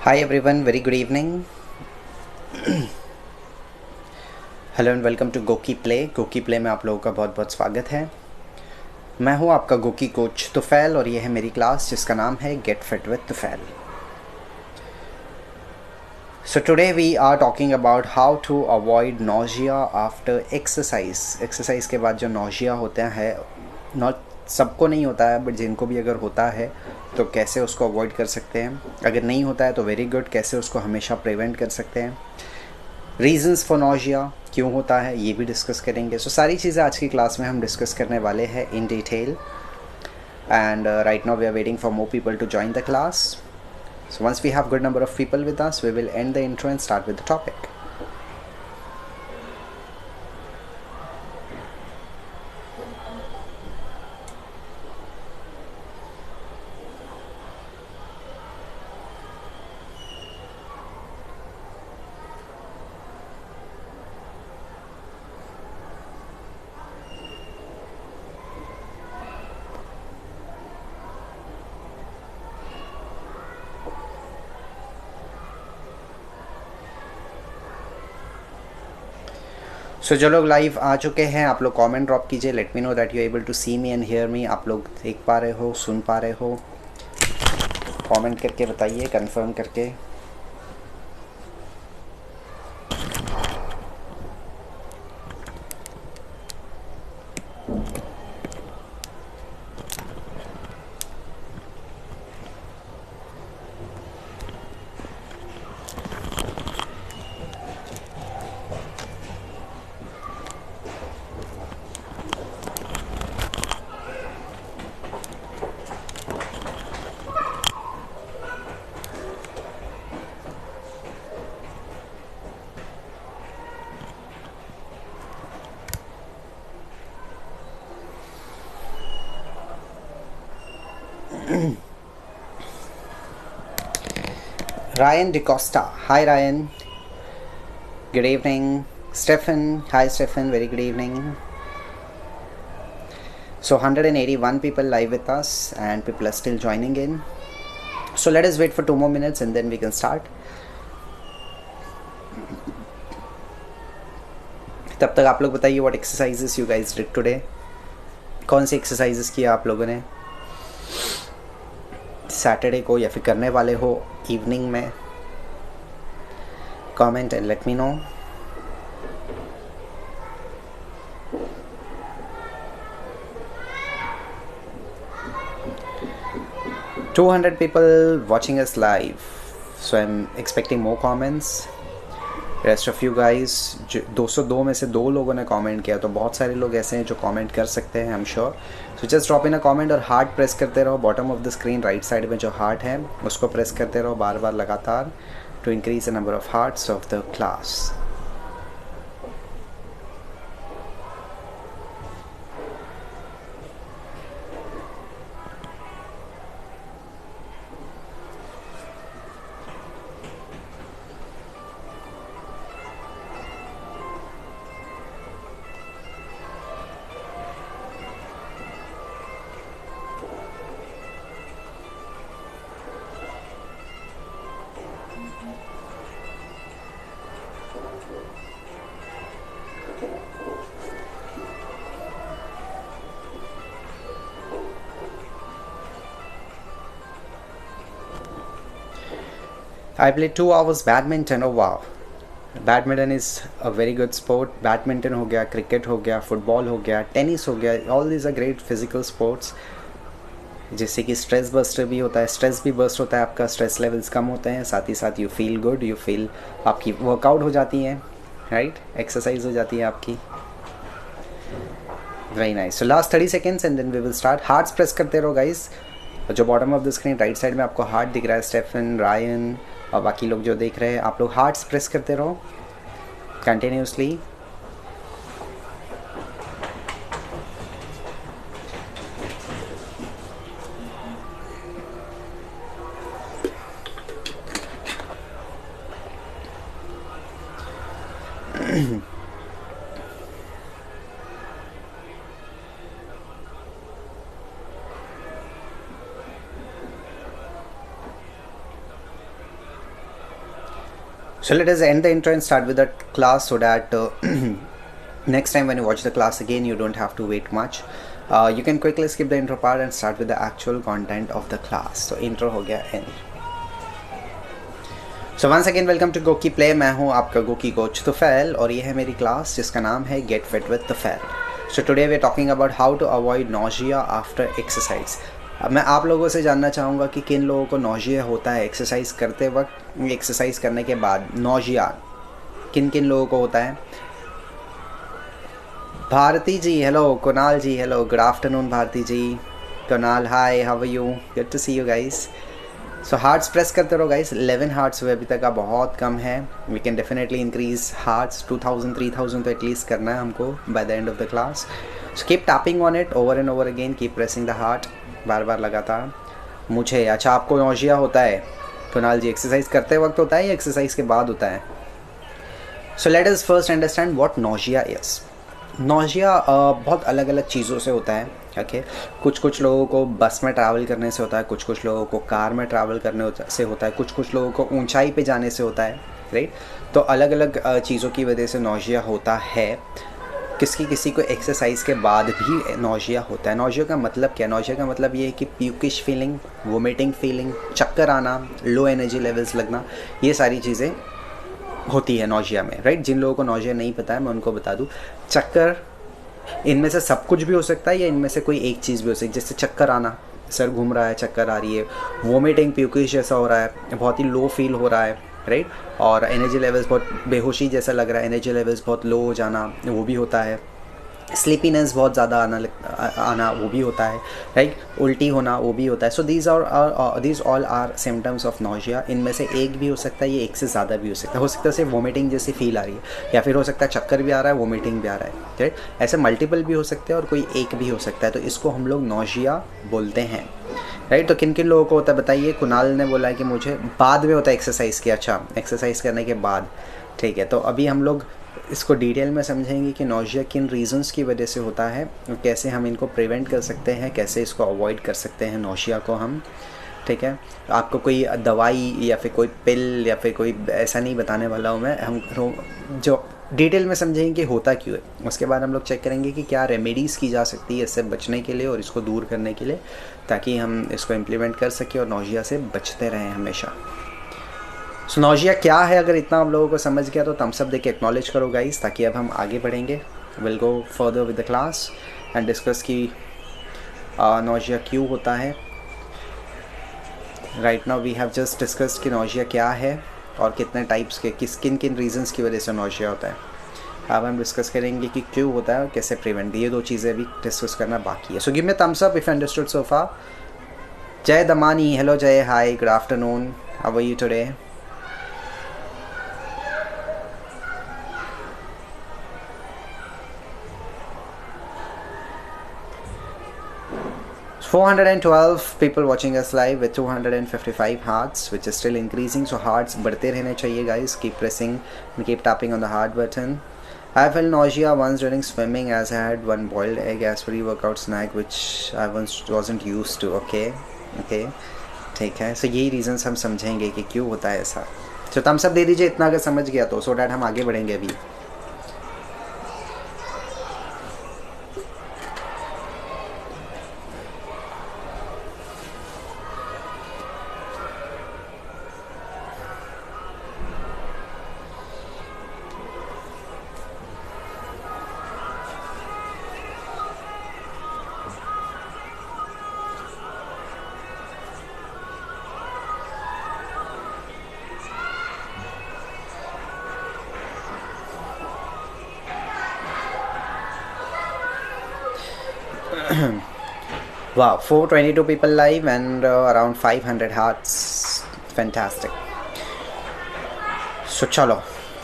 Hi everyone, very good evening. Hello and welcome to GOQii play. GOQii play में आप लोगों का बहुत बहुत स्वागत है। मैं हूं आपका गोकी कोच तुफैल और ये है मेरी क्लास जिसका नाम है get fit with Tufail. So today we are talking about how to avoid nausea after exercise. Exercise के बाद जो नोजिया होता है, नॉट सबको नहीं होता है बट जिनको भी अगर होता है तो कैसे उसको अवॉइड कर सकते हैं। अगर नहीं होता है तो वेरी गुड, कैसे उसको हमेशा प्रिवेंट कर सकते हैं। रीजंस फॉर नोजिया, क्यों होता है, ये भी डिस्कस करेंगे। सो सारी चीज़ें आज की क्लास में हम डिस्कस करने वाले हैं in detail. And right now we are waiting for more people to join the class. So once we have good number of people with us we will end the intro and start with the topic. So जो लोग live आ चुके हैं आप लोग comment drop कीजिए। Let me know that you able to see me and hear me. आप लोग देख पा रहे हो, सुन पा रहे हो, कमेंट करके बताइए, कंफर्म करके। 'Ryan DeCosta, hi Ryan, good evening. Stephen, hi Stephen, very good evening. So 181 people live with us and people are still joining in. So let us wait for 2 more minutes and then we can start. तब तक आप लोग बताइए what exercises you guys did today. कौन सी exercises किया आप लोगों ने सैटरडे को या फिर करने वाले हो इवनिंग में? Comment and let me no. $200 people watching us live, so I'm expecting more comments. Rest of you guys, 202 में से 2 लोगों ने कमेंट किया, तो बहुत सारे लोग ऐसे हैं जो कमेंट कर सकते हैं, I am sure. So just drop in a comment और हार्ट प्रेस करते रहो. Bottom of the screen right side में जो हार्ट है उसको प्रेस करते रहो बार बार लगातार to increase the number of hearts of the class. I played 2 hours badminton. Oh wow. Badminton is a very good sport. Badminton हो गया, क्रिकेट हो गया, फुटबॉल हो गया, टेनिस हो गया, all these are great physical sports जिससे कि स्ट्रेस बस्टर भी होता है. स्ट्रेस भी बस्ट होता है, आपका स्ट्रेस लेवल्स कम होते हैं, साथ ही साथ you feel good, you feel आपकी वर्कआउट हो जाती है, राइट, एक्सरसाइज हो जाती है आपकी. Very nice. So last 30 seconds and then we will start. Hearts press करते रहो गाइज. जो bottom of the screen right side में आपको हार्ट दिख रहा है, स्टेफन, रायन और बाकी लोग जो देख रहे हैं, आप लोग हार्ट्स प्रेस करते रहो continuously. So let us end the intro and start with the class so that next time when you watch the class again you don't have to wait much. You can quickly skip the intro part and start with the actual content of the class. So intro हो गया end. So once again welcome to Goki Play. मैं हूँ आपका Goki coach Tufail और ये है मेरी class जिसका नाम है Get Fit with Tufail. So today we are talking about how to avoid nausea after exercise. अब मैं आप लोगों से जानना चाहूँगा कि किन लोगों को नौजिया होता है एक्सरसाइज करते वक्त, एक्सरसाइज करने के बाद नौजिया किन किन लोगों को होता है. Bharti ji hello, Kunal ji hello, good afternoon Bharti ji, Kunal hi, how are you, good to see you guys. So hearts press करते रहो गाइस. 11 हार्ट्स हुए अभी तक का बहुत कम है. We can definitely increase hearts 2000 3000 तो एटलीस्ट करना है हमको by the end of the class. So keep tapping on it over and over again, keep pressing the heart बार बार लगातार. मुझे अच्छा आपको नौजिया होता है कुणाल जी, एक्सरसाइज करते वक्त होता है या एक्सरसाइज के बाद होता है? So let us first understand what nausea is. Nausea बहुत अलग अलग चीज़ों से होता है. ओके कुछ लोगों को बस में ट्रैवल करने से होता है, कुछ लोगों को कार में ट्रैवल करने से होता है, कुछ लोगों को ऊंचाई पे जाने से होता है, राइट. तो अलग अलग चीज़ों की वजह से नौजिया होता है. किसी को एक्सरसाइज के बाद भी नौजिया होता है. नौजिया का मतलब क्या? नौजिया का मतलब ये है कि प्यूकिश फीलिंग, वोमिटिंग फीलिंग, चक्कर आना, लो एनर्जी लेवल्स लगना, ये सारी चीज़ें होती है नौजिया में, राइट. जिन लोगों को नौजिया नहीं पता है मैं उनको बता दूँ, चक्कर इनमें से सब कुछ भी हो सकता है या इनमें से कोई एक चीज़ भी हो सकती है. जैसे चक्कर आना, सर घूम रहा है, चक्कर आ रही है, वोमिटिंग प्यूकिश जैसा हो रहा है, बहुत ही लो फील हो रहा है, राइट. और एनर्जी लेवल्स बहुत बेहोशी जैसा लग रहा है, एनर्जी लेवल्स बहुत लो हो जाना वो भी होता है. स्लीपीनेस बहुत ज़्यादा आना वो भी होता है, राइट. उल्टी होना वो भी होता है. So these all are symptoms of nausea. इनमें से एक भी हो सकता है, ये एक से ज़्यादा भी हो सकता है. हो सकता है सिर्फ वोमिटिंग जैसी फील आ रही है, या फिर हो सकता है चक्कर भी आ रहा है, वोमिटिंग भी आ रहा है, राइट. ऐसे मल्टीपल भी हो सकते हैं और कोई एक भी हो सकता है. तो इसको हम लोग नौजिया बोलते हैं, राइट. तो किन किन लोगों को होता है बताइए. कुणाल ने बोला है कि मुझे बाद में होता है एक्सरसाइज के. अच्छा एक्सरसाइज करने के बाद, ठीक है. तो अभी हम लोग इसको डिटेल में समझेंगे कि नौजिया किन रीजंस की वजह से होता है, कैसे हम इनको प्रिवेंट कर सकते हैं, कैसे इसको अवॉइड कर सकते हैं नौजिया को हम, ठीक है. आपको कोई दवाई या फिर कोई पिल या फिर कोई ऐसा नहीं बताने वाला हूँ मैं. हम जो डिटेल में समझेंगे कि होता क्यों है, उसके बाद हम लोग चेक करेंगे कि क्या रेमेडीज़ की जा सकती है इससे बचने के लिए और इसको दूर करने के लिए, ताकि हम इसको इम्प्लीमेंट कर सकें और नौजिया से बचते रहें हमेशा. सो नौजिया क्या है, अगर इतना हम लोगों को समझ गया तो थम्स अप देके एक्नॉलेज करो गाइस, ताकि अब हम आगे बढ़ेंगे. Will go further with the class and discuss कि नौजिया क्यों होता है. Right now we have just discussed कि नौजिया क्या है और कितने टाइप्स के, किन किन रीजंस की वजह से नौजिया होता है. अब हम डिस्कस करेंगे कि क्यों होता है और कैसे प्रिवेंट. ये दो चीज़ें अभी डिस्कस करना बाकी है. So give me thumbs up if you understood so far. Jay Damani hello, Jay hi, good afternoon, how are you today. 412 people watching us live with 255 hearts, which is still increasing. So hearts बढ़ते रहने चाहिए guys. Keep pressing and keep tapping on the heart button. I felt nausea once during swimming as I had one boiled egg as pre-workout snack which I once wasn't used to. Okay, ठीक है. So यही reasons हम समझेंगे कि क्यों होता है ऐसा. So thumbs up दे दीजिए इतना अगर समझ गया तो, so that हम आगे बढ़ेंगे अभी. Wow, 422 people live and around 500 hearts. Fantastic. So chalo,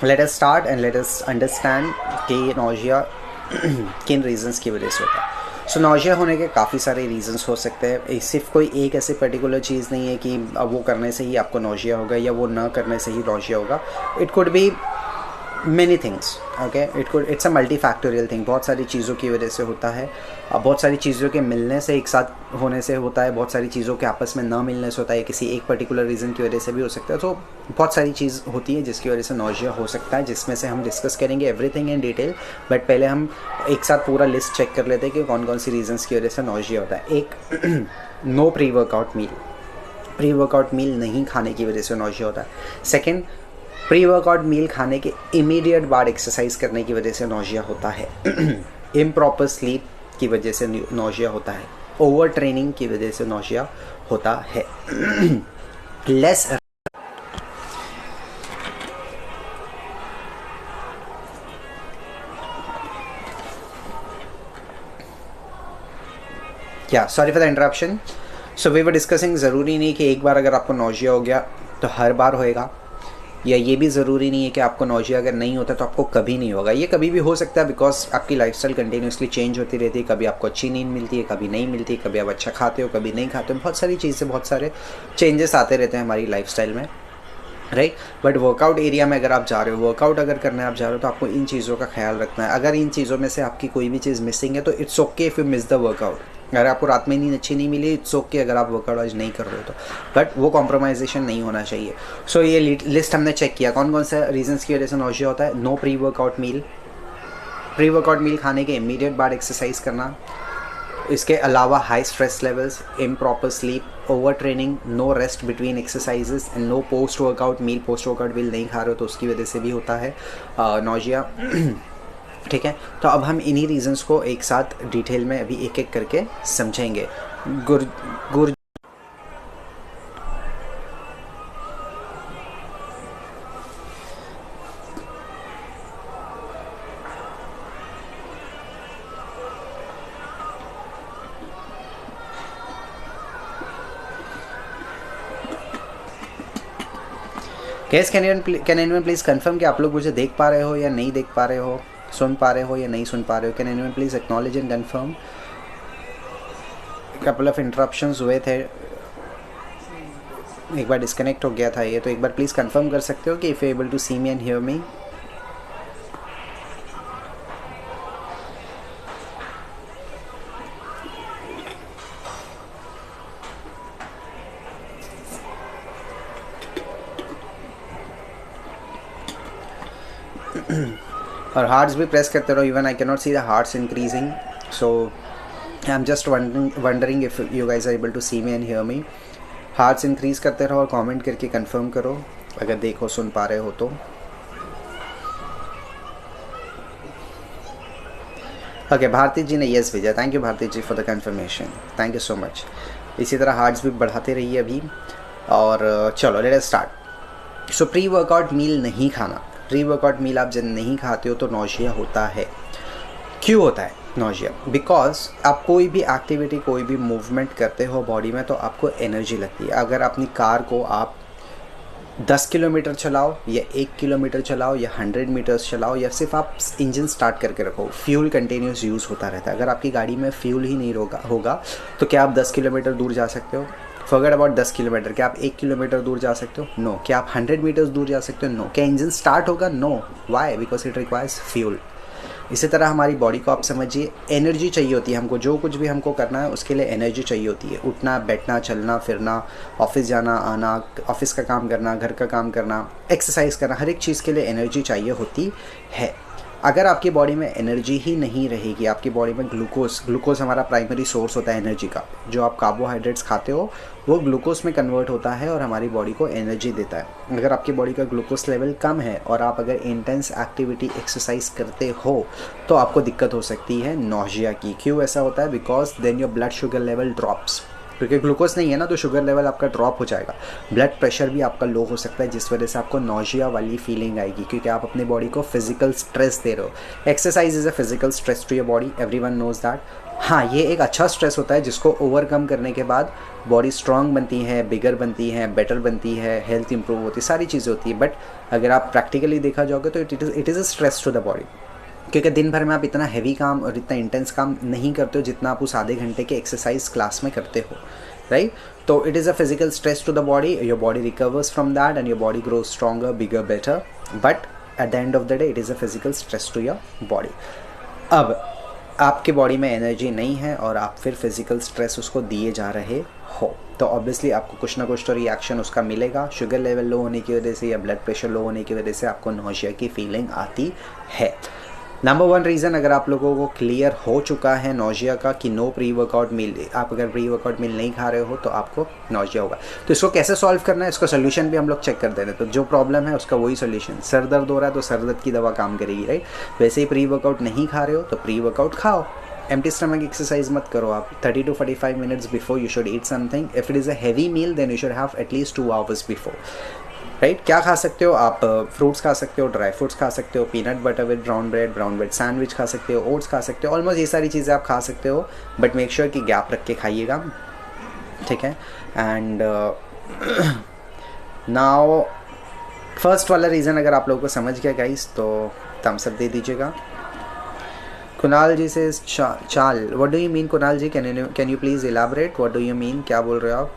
let us start and let us understand कि nausea किन reasons की वजह से होता है. सो nausea होने के काफ़ी सारे reasons हो सकते हैं. सिर्फ कोई एक ऐसी पर्टिकुलर चीज़ नहीं है कि वो करने से ही आपको nausea होगा या वो ना करने से ही nausea होगा. It could be many things, okay, it's a multi factorial thing, बहुत सारी चीज़ों की वजह से होता है, बहुत सारी चीज़ों के मिलने से, एक साथ होने से होता है, बहुत सारी चीज़ों के आपस में ना मिलने से होता है, किसी एक पर्टिकुलर रीज़न की वजह से भी हो सकता है। तो बहुत सारी चीज़ होती है जिसकी वजह से नौजिया हो सकता है, जिसमें से हम डिस्कस करेंगे एवरीथिंग इन डिटेल। बट पहले हम एक साथ पूरा लिस्ट चेक कर लेते हैं कि कौन कौन सी रीजंस की वजह से नौजिया होता है। एक no pre workout meal, pre workout meal नहीं खाने की वजह से नौजिया होता है। सेकेंड, प्री वर्कआउट मील खाने के इमीडिएट बाद एक्सरसाइज करने की वजह से नौजिया होता है। इम्प्रॉपर स्लीप की वजह से नौजिया होता है। ओवर ट्रेनिंग की वजह से नौजिया होता है। लेस क्या, sorry for the interruption. So we were discussing, ज़रूरी नहीं कि एक बार अगर आपको नौजिया हो गया तो हर बार होएगा, या ये भी ज़रूरी नहीं है कि आपको नौजिया अगर नहीं होता तो आपको कभी नहीं होगा। ये कभी भी हो सकता है, बिकॉज आपकी लाइफस्टाइल कंटिन्यूसली चेंज होती रहती है। कभी आपको अच्छी नींद मिलती है, कभी नहीं मिलती, कभी आप अच्छा खाते हो, कभी नहीं खाते हो, बहुत सारी चीज़ें, बहुत सारे चेंजेस आते रहते हैं हमारी लाइफस्टाइल में, राइट। बट वर्कआउट एरिया में अगर आप जा रहे हो, वर्कआउट अगर करने आप जा रहे हो, तो आपको इन चीज़ों का ख्याल रखना है। अगर इन चीज़ों में से आपकी कोई भी चीज़ मिसिंग है तो it's okay if you miss the workout. अगर आपको रात में नींद अच्छी नहीं मिली, इट्स ओके अगर आप वर्कआउट आज नहीं कर रहे हो तो, बट वो कॉम्प्रोमाइजेशन नहीं होना चाहिए। सो ये लिस्ट हमने चेक किया कौन कौन से रीजंस की वजह से नौजिया होता है। No pre workout meal, pre workout meal खाने के इमीडिएट बाद एक्सरसाइज करना। इसके अलावा high stress levels, improper sleep, over training, no rest between exercises and no post workout meal. Post workout meal नहीं खा रहे हो तो उसकी वजह से भी होता है नौजिया। ठीक है, तो अब हम इन्हीं रीजंस को एक साथ डिटेल में अभी एक एक करके समझेंगे। गुर कैस कैन एनीवन प्लीज़ कंफर्म कि आप लोग मुझे देख पा रहे हो या नहीं देख पा रहे हो, सुन पा रहे हो या नहीं सुन पा रहे हो। Can anyone please acknowledge and confirm. Couple of interruptions हुए थे, एक बार डिस्कनेक्ट हो गया था ये, तो एक बार प्लीज़ कंफर्म कर सकते हो कि if you able to see me and hear me. और हार्ट्स भी प्रेस करते रहो। Even I can not see the hearts increasing, so I am just wondering if you guys are able to see me and hear me. Hearts increase करते रहो और comment करके confirm करो अगर देखो सुन पा रहे हो तो। ओके, भारती जी ने येस भेजा, thank you Bharti ji for the confirmation, thank you so much. इसी तरह हार्ट्स भी बढ़ाते रहिए अभी। और चलो let us start. So pre workout meal नहीं खाना, प्री वर्कआउट मील आप जब नहीं खाते हो तो नौजिया होता है। क्यों होता है नौजिया? बिकॉज आप कोई भी एक्टिविटी, कोई भी मूवमेंट करते हो बॉडी में तो आपको एनर्जी लगती है। अगर अपनी कार को आप 10 किलोमीटर चलाओ या 1 किलोमीटर चलाओ या 100 मीटर्स चलाओ या सिर्फ आप इंजन स्टार्ट करके रखो, फ्यूल कंटिन्यूस यूज़ होता रहता है। अगर आपकी गाड़ी में फ्यूल ही नहीं होगा तो क्या आप 10 किलोमीटर दूर जा सकते हो? फॉरगेट अबाउट 10 किलोमीटर, क्या आप 1 किलोमीटर दूर जा सकते हो? नो। क्या आप 100 मीटर्स दूर जा सकते हो? नो। क्या इंजन स्टार्ट होगा? No. Why? Because it requires fuel. इसी तरह हमारी बॉडी को आप समझिए, एनर्जी चाहिए होती है हमको। जो कुछ भी हमको करना है उसके लिए एनर्जी चाहिए होती है। उठना, बैठना, चलना फिरना, ऑफिस जाना आना, ऑफिस का काम करना, घर का काम करना, एक्सरसाइज करना, हर एक चीज़ के लिए एनर्जी चाहिए होती है। अगर आपकी बॉडी में एनर्जी ही नहीं रहेगी, आपकी बॉडी में ग्लूकोज हमारा प्राइमरी सोर्स होता है एनर्जी का। जो आप कार्बोहाइड्रेट्स खाते हो वो ग्लूकोज में कन्वर्ट होता है और हमारी बॉडी को एनर्जी देता है। अगर आपकी बॉडी का ग्लूकोज लेवल कम है और आप अगर इंटेंस एक्टिविटी एक्सरसाइज करते हो तो आपको दिक्कत हो सकती है नौजिया की। क्यों ऐसा होता है? Because then your blood sugar level drops. क्योंकि ग्लूकोज नहीं है ना, तो शुगर लेवल आपका ड्रॉप हो जाएगा, ब्लड प्रेशर भी आपका लो हो सकता है, जिस वजह से आपको नौजिया वाली फीलिंग आएगी, क्योंकि आप अपनी बॉडी को फिजिकल स्ट्रेस दे रहे हो। Exercise is a physical stress to your body, everyone knows that. हाँ, ये एक अच्छा स्ट्रेस होता है जिसको ओवरकम करने के बाद बॉडी स्ट्रांग बनती है, बिगर बनती है, बेटर बनती है, हेल्थ इंप्रूव होती है, सारी चीज़ें होती है। बट अगर आप प्रैक्टिकली देखा जाओगे तो it is a stress to the body, क्योंकि दिन भर में आप इतना हैवी काम और इतना इंटेंस काम नहीं करते हो जितना आप उस आधे घंटे के एक्सरसाइज क्लास में करते हो, राइट? तो it is a physical stress to the body, your body recovers from that and your body grows stronger, bigger, better. But at the end of the day it is a physical stress to your body. अब आपके body में energy नहीं है और आप फिर physical stress उसको दिए जा रहे हो, तो ऑब्वियसली आपको कुछ ना कुछ तो रिएक्शन उसका मिलेगा। शुगर लेवल लो होने की वजह से या ब्लड प्रेशर लो होने की वजह से आपको नौशिया की फीलिंग आती है। नंबर 1 रीज़न अगर आप लोगों को क्लियर हो चुका है नौशिया का कि नो प्री वर्कआउट मील, आप अगर प्री वर्कआउट मील नहीं खा रहे हो तो आपको नौशिया होगा। तो इसको कैसे सॉल्व करना है, इसका सोल्यूशन भी हम लोग चेक कर दे रहे हैं। तो जो प्रॉब्लम है उसका वही सोल्यूशन, सर दर्द हो रहा है तो सर दर्द की दवा काम करेगी, राइट। वैसे ही प्री वर्कआउट नहीं खा रहे हो तो प्री वर्कआउट खाओ। एम्प्टी स्टमक एक्सरसाइज मत करो आप। 30 to 45 minutes before you should eat something. If it is a heavy meal then you should have at least 2 hours before, right. क्या खा सकते हो आप, फ्रूट्स खा सकते हो, ड्राई फ्रूट्स खा सकते हो, peanut butter with brown bread sandwich खा सकते हो, ओट्स खा सकते हो, ऑलमोस्ट ये सारी चीज़ें आप खा सकते हो, बट मेक श्योर कि गैप रख के खाइएगा, ठीक है। एंड नाउ फर्स्ट वाला रीज़न अगर आप लोगों को समझ गया गाइस तो थम्स अप दे दीजिएगा। कुणाल जी से चाल, what do you mean Kunal ji, can you please elaborate, what do you mean, क्या बोल रहे हो आप?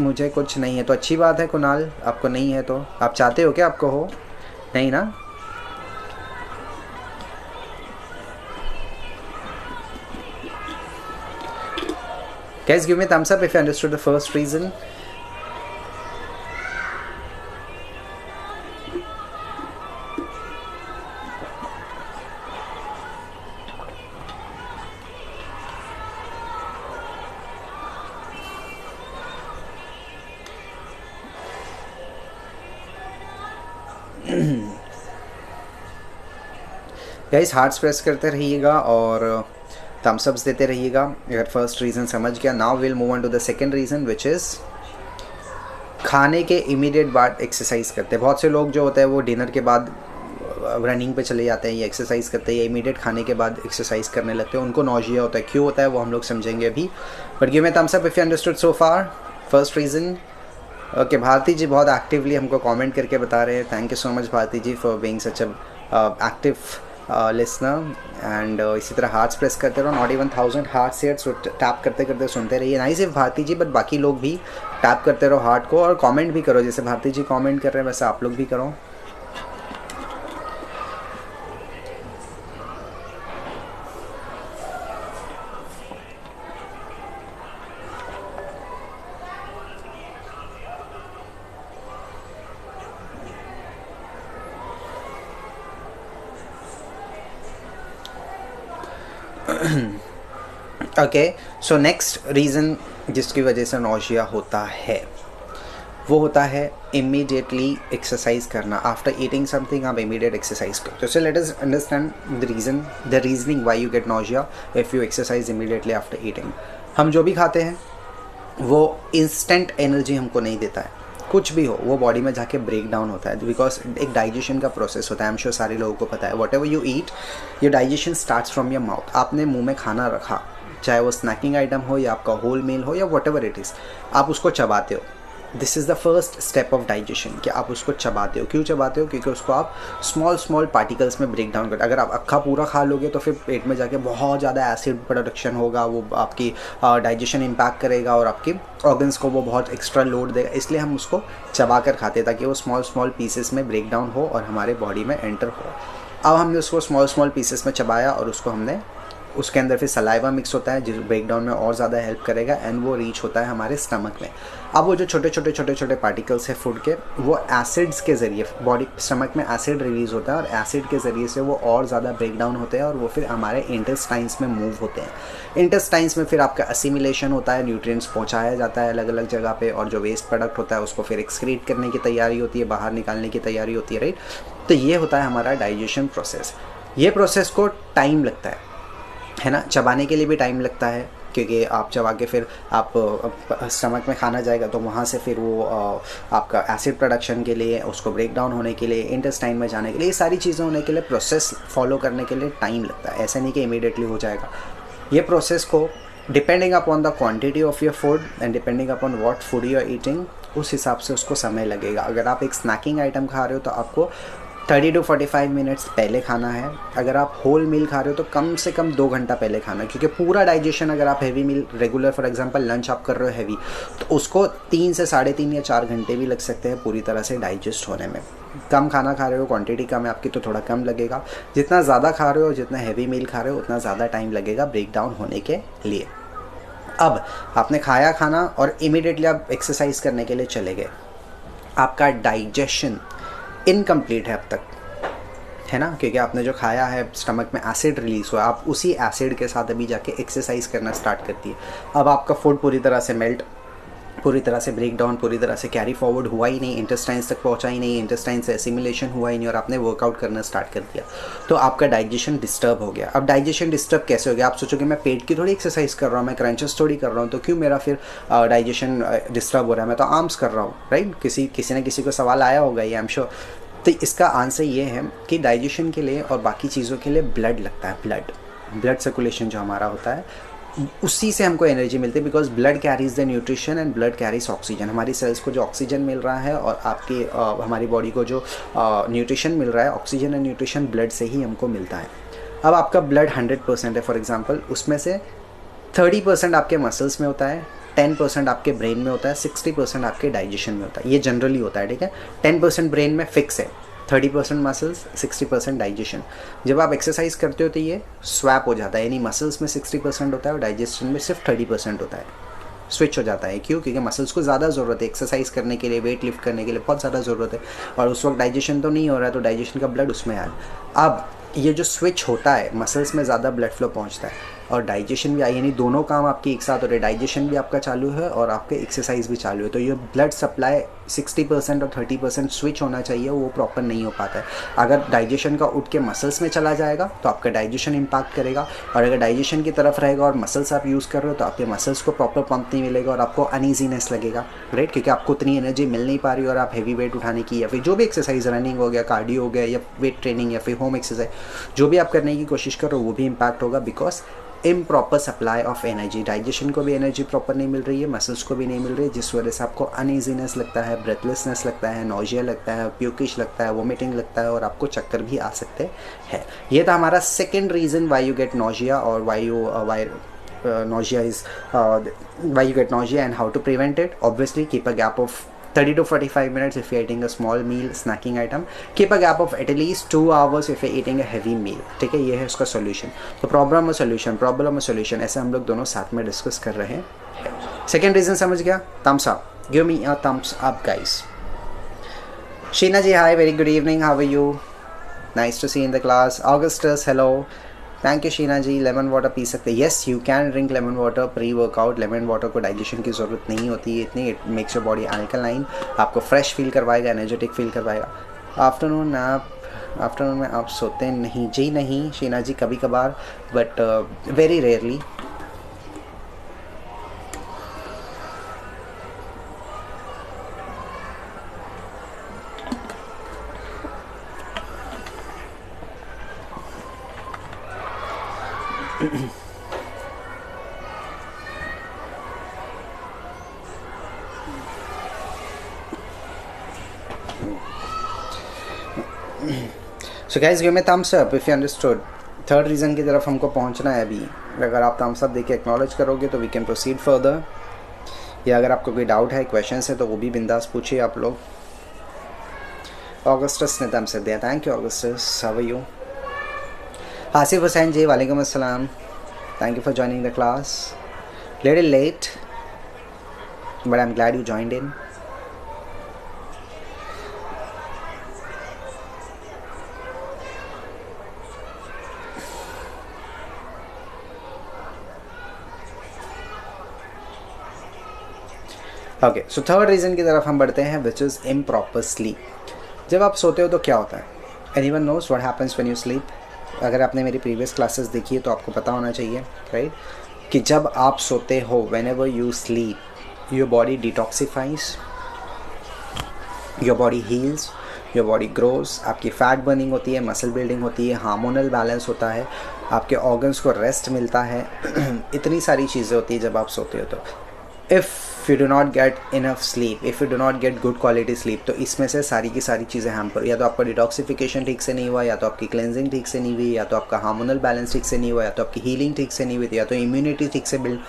मुझे कुछ नहीं है तो अच्छी बात है कुणाल, आपको नहीं है तो आप चाहते हो क्या आपको हो, नहीं ना? Guys, give me a thumbs up if you understood the first reason. Guys hearts press करते रहिएगा और थम्स अप्स देते रहिएगा अगर फर्स्ट रीज़न समझ गया। Now will move on to the second reason which is खाने के इमीडिएट बाद एक्सरसाइज करते हैं। बहुत से लोग जो होते हैं वो डिनर के बाद रनिंग पे चले जाते हैं या एक्सरसाइज करते हैं या इमीडिएट खाने के बाद एक्सरसाइज करने लगते हैं, उनको नौजिया होता है। क्यों होता है वो हम लोग समझेंगे अभी, but give me thumbs up if you understood so far first reason. Okay, Bharti ji बहुत एक्टिवली हमको कमेंट करके बता रहे हैं, thank you so much Bharti ji for being such a active listener. And इसी तरह हार्ट्स प्रेस करते रहो, not even 1000 hearts here, so tap करते करते सुनते रहिए। नहीं सिर्फ भारती जी बट बाकी लोग भी टैप करते रहो हार्ट को और कमेंट भी करो, जैसे भारती जी कमेंट कर रहे हैं वैसे आप लोग भी करो। ओके, सो नेक्स्ट रीज़न जिसकी वजह से नौशिया होता है वो होता है इमीडिएटली एक्सरसाइज करना। आफ्टर ईटिंग समथिंग आप इमीडिएट एक्सरसाइज करते हो। So let us understand the reasoning why you get nausea if you exercise immediately after eating. हम जो भी खाते हैं वो इंस्टेंट एनर्जी हमको नहीं देता है, कुछ भी हो वो बॉडी में जाके ब्रेक डाउन होता है, बिकॉज एक डाइजेशन का प्रोसेस होता है। आई एम श्योर सारे लोगों को पता है, what ever you eat your digestion starts from your mouth. आपने मुंह में खाना रखा, चाहे वो स्नैकिंग आइटम हो या आपका होल मील हो या वॉट एवर इट इज़, आप उसको चबाते हो। This is the first step of digestion कि आप उसको चबाते हो। क्यों चबाते हो? क्योंकि उसको आप स्मॉल पार्टिकल्स में ब्रेक डाउन करते हो। अगर आप अक्खा पूरा खा लोगे तो फिर पेट में जाके बहुत ज़्यादा एसिड प्रोडक्शन होगा, वो आपकी डाइजेशन इम्पैक्ट करेगा और आपके ऑर्गन्स को वो बहुत एक्स्ट्रा लोड देगा। इसलिए हम उसको चबा कर खाते हैं ताकि वो स्मॉल पीसेस में ब्रेक डाउन हो और हमारे बॉडी में एंटर हो। अब हमने उसको स्मॉल पीसेस में चबाया और उसको हमने उसके अंदर फिर सलाइवा मिक्स होता है जो ब्रेकडाउन में और ज़्यादा हेल्प करेगा एंड वो रीच होता है हमारे स्टमक में। अब वो जो छोटे पार्टिकल्स है फूड के, वो एसिड्स के ज़रिए बॉडी स्टमक में एसिड रिलीज़ होता है और एसिड के ज़रिए से वो और ज़्यादा ब्रेकडाउन होते हैं और वो फिर हमारे इंटेस्टाइन्स में मूव होते हैं। इंटेस्टाइन्स में फिर आपका असिमिलेशन होता है, न्यूट्रिएंट्स पहुँचाया जाता है अलग अलग जगह पे, और जो वेस्ट प्रोडक्ट होता है उसको फिर एक्सक्रीट करने की तैयारी होती है, बाहर निकालने की तैयारी होती है, राइट। तो ये होता है हमारा डाइजेशन प्रोसेस। ये प्रोसेस को टाइम लगता है ना, चबाने के लिए भी टाइम लगता है क्योंकि आप चबा के फिर आप स्टमक में खाना जाएगा तो वहाँ से फिर वो आपका एसिड प्रोडक्शन के लिए, उसको ब्रेक डाउन होने के लिए, इंटेस्टाइन में जाने के लिए, ये सारी चीज़ें होने के लिए प्रोसेस फॉलो करने के लिए टाइम लगता है। ऐसा नहीं कि इमीडिएटली हो जाएगा। ये प्रोसेस को depending upon the quantity of your food and depending upon what food you are eating, उस हिसाब से उसको समय लगेगा। अगर आप एक स्नैकिंग आइटम खा रहे हो तो आपको 30 to 45 मिनट्स पहले खाना है। अगर आप होल मील खा रहे हो तो कम से कम 2 घंटा पहले खाना है, क्योंकि पूरा डाइजेशन, अगर आप heavy meal regular for example lunch आप कर रहे हो हैवी, तो उसको 3 से 3.5 या 4 घंटे भी लग सकते हैं पूरी तरह से डाइजेस्ट होने में। कम खाना खा रहे हो, क्वांटिटी कम है आपकी, तो थोड़ा कम लगेगा। जितना ज़्यादा खा रहे हो, जितना हैवी मील खा रहे हो, उतना ज़्यादा टाइम लगेगा ब्रेक डाउन होने के लिए। अब आपने खाया खाना और इमीडिएटली आप एक्सरसाइज करने के लिए चले गए, आपका डाइजेशन इनकम्प्लीट है अब तक, है ना, क्योंकि आपने जो खाया है स्टमक में एसिड रिलीज हुआ, आप उसी एसिड के साथ अभी जाके एक्सरसाइज करना स्टार्ट करती है। अब आपका फूड पूरी तरह से मेल्ट, पूरी तरह से ब्रेक डाउन, पूरी तरह से कैरी फॉरवर्ड हुआ ही नहीं, इंटेस्टाइन्स तक पहुंचा ही नहीं, इंटेस्टाइन से एसिमिलेशन हुआ ही नहीं, और आपने वर्कआउट करना स्टार्ट कर दिया, तो आपका डाइजेशन डिस्टर्ब हो गया। अब डाइजेशन डिस्टर्ब कैसे हो गया? आप सोचोगे मैं पेट की थोड़ी एक्सरसाइज कर रहा हूँ, मैं क्रंचेस थोड़ी कर रहा हूँ, तो क्यों मेरा फिर डाइजेशन डिस्टर्ब हो रहा है? मैं तो आर्म्स कर रहा हूँ, राइट? किसी न किसी को सवाल आया होगा ये, आई एम श्योर। तो इसका आंसर ये है कि डाइजेशन के लिए और बाकी चीज़ों के लिए ब्लड लगता है। ब्लड सर्कुलेशन जो हमारा होता है, उसी से हमको एनर्जी मिलती है, because blood carries the nutrition and blood carries oxygen. हमारी सेल्स को जो ऑक्सीजन मिल रहा है और आपकी हमारी बॉडी को जो न्यूट्रिशन मिल रहा है, ऑक्सीजन एंड न्यूट्रिशन ब्लड से ही हमको मिलता है। अब आपका ब्लड 100% है फॉर एग्जांपल, उसमें से 30% आपके मसल्स में होता है, 10% आपके ब्रेन में होता है, 60% आपके डाइजेशन में होता है। ये जनरली होता है, ठीक है। 10% ब्रेन में फिक्स है, 30% मसल्स, 60% डाइजेशन। जब आप एक्सरसाइज करते हो तो ये स्वैप हो जाता है, यानी मसल्स में 60% होता है और डाइजेशन में सिर्फ 30% होता है, स्विच हो जाता है। क्यों? क्योंकि मसल्स को ज़्यादा ज़रूरत है एक्सरसाइज करने के लिए, वेट लिफ्ट करने के लिए बहुत ज़्यादा ज़रूरत है, और उस वक्त डाइजेशन तो नहीं हो रहा है, तो डाइजेशन का ब्लड उसमें आया। अब ये जो स्विच होता है, मसल्स में ज़्यादा ब्लड फ्लो पहुंचता है और डाइजेशन भी, यानी दोनों काम आपके एक साथ हो रहे हैं, डाइजेशन भी आपका चालू है और आपके एक्सरसाइज भी चालू है। तो ये ब्लड सप्लाई 60% और 30% स्विच होना चाहिए, वो प्रॉपर नहीं हो पाता है। अगर डाइजेशन का उठ के मसल्स में चला जाएगा तो आपका डाइजेशन इम्पैक्ट करेगा, और अगर डाइजेशन की तरफ रहेगा और मसल्स आप यूज़ कर रहे हो तो आपके मसल्स को प्रॉपर पंप नहीं मिलेगा और आपको अनईजीनेस लगेगा, राइट? क्योंकि आपको उतनी एनर्जी मिल नहीं पा रही और आप हैवी वेट उठाने की या फिर जो भी एक्सरसाइज, रनिंग हो गया, कार्डियो हो गया, या वेट ट्रेनिंग या फिर होम एक्सरसाइज जो भी आप करने की कोशिश करो, वो भी इम्पैक्ट होगा, because improper supply of energy. Digestion को भी एनर्जी प्रॉपर नहीं मिल रही है, मसल्स को भी नहीं मिल रही है, जिस वजह से आपको अनईजीनेस लगता है, ब्रेथलेसनेस लगता है, नॉजिया लगता है, प्यूकिश लगता है, वोमिटिंग लगता है, और आपको चक्कर भी आ सकते हैं। ये था हमारा second reason why you get nausea, और nausea is why you get nausea and how to prevent it. Obviously keep a gap of 30 to 45 minutes if you're eating a small meal, snacking item. Keep a gap of at least 2 hours if you're eating a heavy meal. ठीक है, ये है उसका solution. तो problem और solution ऐसे हम लोग दोनों साथ में डिस्कस कर रहे हैं। सेकेंड रीजन समझ गया? Thumbs up, give me a thumbs up guys. Sheena ji hi, very good evening, how are you? Nice to see in the class. Augustus hello, thank you Sheena ji. Lemon water पी सकते हैं? Yes you can drink lemon water pre workout. Lemon water को digestion की ज़रूरत नहीं होती है इतनी, it makes your body alkaline, आपको फ्रेश फील करवाएगा, एनर्जेटिक फील करवाएगा। आफ्टरनून में आप सोते नहीं? जी नहीं शीना जी, कभी कभार, but very rarely. So guys give me thumbs up if you understood. Third reason की तरफ हमको पहुंचना है अभी। अगर आप थम्स अप देके एक्नॉलेज करोगे तो वी कैन प्रोसीड फर्दर, या अगर आपको कोई डाउट है, क्वेश्चंस है, तो वो भी बिंदास पूछिए आप लोग। ऑगस्टस ने थम्स अप दिया, thank you Augustus, how are you? Asif Hussain ji वालेकुम अस्सलाम, thank you for joining the class. Little late but I am glad you joined in. Okay, so third reason की तरफ हम बढ़ते हैं, विच इज़ इम्प्रॉपर स्लीप। जब आप सोते हो तो क्या होता है? Anyone knows what happens when you sleep? अगर आपने मेरी प्रीवियस क्लासेस देखी है तो आपको पता होना चाहिए, राइट, कि जब आप सोते हो, when ever you sleep, your body detoxifies, your body heels, your body grows, आपकी फैट बर्निंग होती है, मसल बिल्डिंग होती है, हार्मोनल बैलेंस होता है, आपके ऑर्गन्स को रेस्ट मिलता है इतनी सारी चीज़ें होती है जब आप सोते हो। तो if if you do not get enough sleep, if you do not get good quality sleep, तो इसमें से सारी की सारी चीज़ें हैम्पर, या तो आपका डिटॉक्सिफिकेशन ठीक से नहीं हुआ, या तो आपकी क्लेंजिंग ठीक से नहीं हुई, या तो आपका हार्मोनल बैलेंस ठीक से नहीं हुआ, या तो आपकी हीलिंग ठीक से नहीं हुई, या तो इम्यूनिटी ठीक से बिल्ड,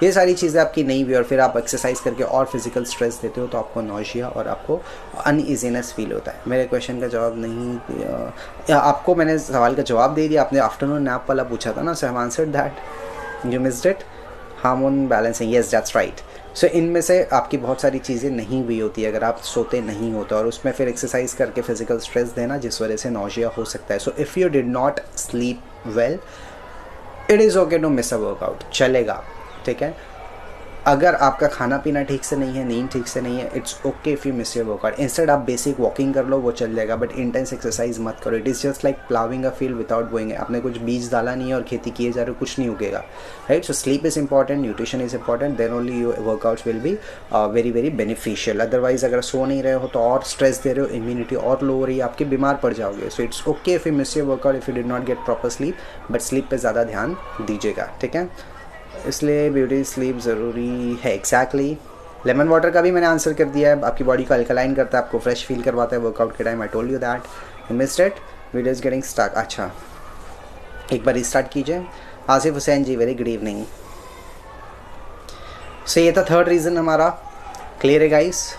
ये सारी चीज़ें आपकी नहीं हुई, और फिर आप एक्सरसाइज करके और फिजिकल स्ट्रेस देते हो, तो आपको नौशिया और आपको अनईजीनेस फील होता है। मेरे क्वेश्चन का जवाब नहीं दिया आपको, मैंने सवाल का जवाब दे दिया, आपने आफ्टरनून नैप वाला पूछा था ना, so I have answered that, you missed it. Hormone balancing, yes that's right. So इनमें से आपकी बहुत सारी चीज़ें नहीं हुई होती अगर आप सोते नहीं होते, और उसमें फिर एक्सरसाइज करके फिजिकल स्ट्रेस देना, जिस वजह से नौशिया हो सकता है। So if you did not sleep well, it is okay to miss a workout, चलेगा, ठीक है। अगर आपका खाना पीना ठीक से नहीं है, नींद ठीक से नहीं है, it's okay if you miss your workout. Instead आप बेसिक वॉकिंग कर लो, वो चल जाएगा, बट इंटेंस एक्सरसाइज मत करो। It is just like ploughing a field without going. आपने कुछ बीज डाला नहीं है और खेती किए जा रहे हो, कुछ नहीं उगेगा, right. So sleep is important, nutrition is important, then only your workouts will be very very beneficial. Otherwise अगर सो नहीं रहे हो तो और स्ट्रेस दे रहे हो, इम्यूनिटी और लो हो रही है, आपके बीमार पड़ जाओगे। So it's okay if you miss your workout, if you did not get proper sleep, but sleep पर ज़्यादा ध्यान दीजिएगा, ठीक है। इसलिए ब्यूटी स्लीप ज़रूरी है, एग्जैक्टली। लेमन वाटर का भी मैंने आंसर कर दिया है, आपकी बॉडी को अल्कलाइन करता है, आपको फ्रेश फील करवाता है वर्कआउट के time. I told you that, you missed it. Video is getting stuck. अच्छा, एक बार रिस्टार्ट कीजिए। Asif Hussain ji, very good evening. So ये था थर्ड रीज़न हमारा, क्लियर है गाइस।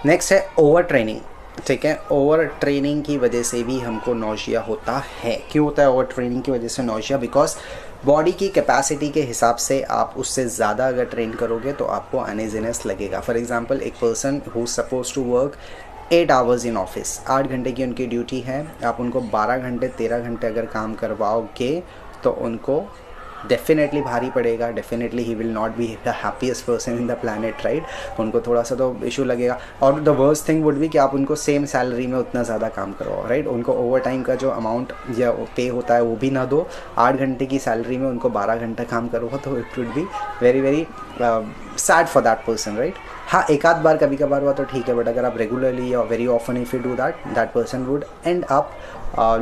नेक्स्ट है ओवर ट्रेनिंग, ठीक है। ओवर ट्रेनिंग की वजह से भी हमको नौशिया होता है। क्यों होता है ओवर ट्रेनिंग की वजह से नौशिया? बिकॉज बॉडी की कैपेसिटी के हिसाब से आप उससे ज़्यादा अगर ट्रेन करोगे तो आपको अनइजीनेस लगेगा। फॉर एग्जांपल, एक person who suppose to work 8 hours in office, 8 घंटे की उनकी ड्यूटी है, आप उनको 12 घंटे 13 घंटे अगर काम करवाओगे तो उनको डेफिनेटली भारी पड़ेगा। Definitely he will not be the happiest person in the planet, right. उनको थोड़ा सा तो इशू लगेगा। और the worst thing would be कि आप उनको सेम सैलरी में उतना ज़्यादा काम करवाओ, राइट। उनको ओवर टाइम का जो अमाउंट या पे होता है वो भी ना दो। 8 घंटे की सैलरी में उनको 12 घंटा काम करवाओ, तो it would be very very sad for that person, right. हाँ, एक आध बार कभी कभार हुआ तो ठीक है, बट अगर आप रेगुलरली या very often if you do that person would and up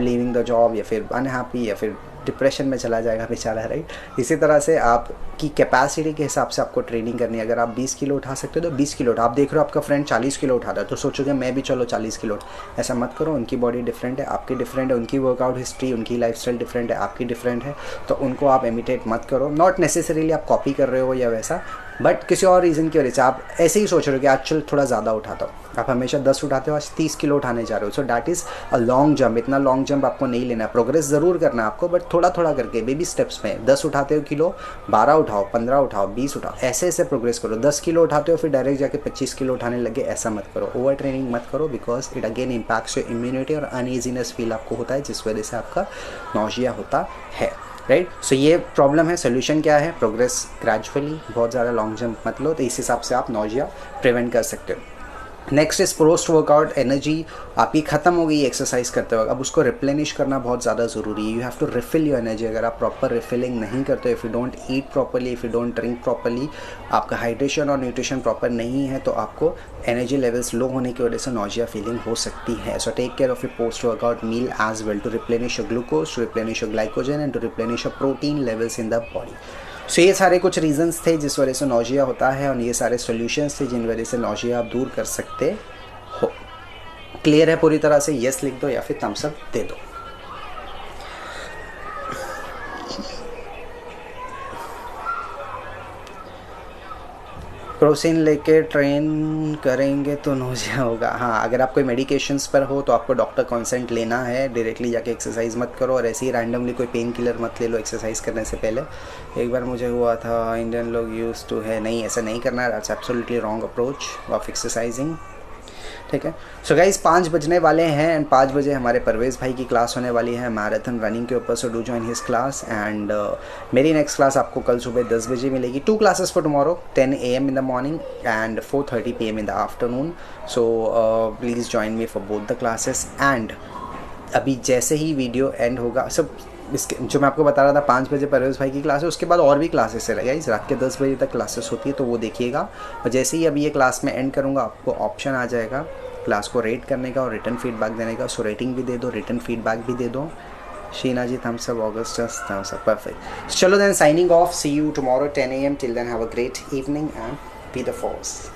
leaving the job, या फिर अनहैप्पी, या फिर डिप्रेशन में चला जाएगा बेचारा, राइट। इसी तरह से आपकी कैपेसिटी के हिसाब से आपको ट्रेनिंग करनी है। अगर आप 20 किलो उठा सकते हो तो 20 किलो उठा। आप देख रहे हो आपका फ्रेंड 40 किलो उठाता है तो सोचोगे मैं भी चलो 40 किलो। ऐसा मत करो। उनकी बॉडी डिफरेंट है, आपकी डिफरेंट है, उनकी वर्कआउट हिस्ट्री, उनकी लाइफस्टाइल डिफरेंट है, आपकी डिफरेंट है, तो उनको आप इमिटेट मत करो। नॉट नेसेसरीली आप कॉपी कर रहे हो या वैसा, बट किसी और रीज़न की वजह से आप ऐसे ही सोच रहे हो कि आज चल थोड़ा ज़्यादा उठाता हूँ। आप हमेशा 10 उठाते हो, आज 30 किलो उठाने जा रहे हो। So that is a long jump. इतना लॉन्ग जंप आपको नहीं लेना है। प्रोग्रेस ज़रूर करना है आपको, बट थोड़ा थोड़ा करके बेबी स्टेप्स में। 10 उठाते हो किलो, 12 उठाओ, 15 उठाओ, 20 उठाओ, ऐसे ऐसे प्रोग्रेस करो। 10 किलो उठाते हो फिर डायरेक्ट जाके 25 किलो उठाने लगे, ऐसा मत करो। ओवर ट्रेनिंग मत करो, because it again impacts your immunity और अनईजीनेस फील आपको होता है, जिस वजह से आपका नौशिया होता है, राइट। सो ये प्रॉब्लम है। सोल्यूशन क्या है? प्रोग्रेस ग्रेजुअली, बहुत ज़्यादा लॉन्ग जंप मत लो, तो इस हिसाब से आप नौशिया प्रिवेंट कर सकते हो। Next is post workout energy आपकी ख़त्म हो गई एक्सरसाइज करते वक्त, अब उसको रिप्लेनिश करना बहुत ज़्यादा ज़रूरी है। You have to refill your energy. अगर आप प्रॉपर रिफिलिंग नहीं करते, if you don't eat properly, if you don't drink properly, आपका हाइड्रेशन और न्यूट्रिशन प्रॉपर नहीं है, तो आपको एनर्जी लेवल्स लो होने की वजह से नौजिया फीलिंग हो सकती है। So take care of your post workout meal as well to replenish your glucose, to replenish your glycogen and to replenish your protein levels in the body. So ये सारे कुछ रीजंस थे जिस वजह से नौजिया होता है, और ये सारे सोल्यूशंस थे जिन वजह से नौजिया आप दूर कर सकते हो। क्लियर है पूरी तरह से? यस लिख दो या फिर थम्स अप दे दो। क्रोसिन लेके ट्रेन करेंगे तो नौजिया होगा। हाँ, अगर आप कोई मेडिकेशंस पर हो तो आपको डॉक्टर कंसेंट लेना है। डायरेक्टली जाके एक्सरसाइज मत करो, और ऐसे ही रैंडमली कोई पेन किलर मत ले लो एक्सरसाइज करने से पहले। एक बार मुझे हुआ था, इंडियन लोग यूज टू है, नहीं ऐसा नहीं करना है। That's absolutely wrong approach of exercising, ठीक है। सो गाइस 5 बजने वाले हैं, एंड 5 बजे हमारे परवेज़ भाई की क्लास होने वाली है मैराथन रनिंग के ऊपर। So do join his class, and मेरी नेक्स्ट क्लास आपको कल सुबह 10 बजे मिलेगी। 2 classes for tomorrow, 10 AM in the morning and 4:30 PM in the afternoon. So please join me for both the classes. And अभी जैसे ही वीडियो एंड होगा, सब इसके जो मैं आपको बता रहा था 5 बजे परवेज़ भाई की क्लास है, उसके बाद और भी क्लासेस है गाइस, रात के 10 बजे तक क्लासेस होती है, तो वो देखिएगा। और जैसे ही अभी ये क्लास में एंड करूँगा, आपको ऑप्शन आ जाएगा क्लास को रेट करने का और रिटर्न फीडबैक देने का। सो रेटिंग भी दे दो, रिटर्न फीडबैक भी दे दो, Sheena ji, thumbs up. Augustus, thumbs up. Perfect. Chalo then, signing off. See you tomorrow 10 a.m. Till then, have a great evening and be the force.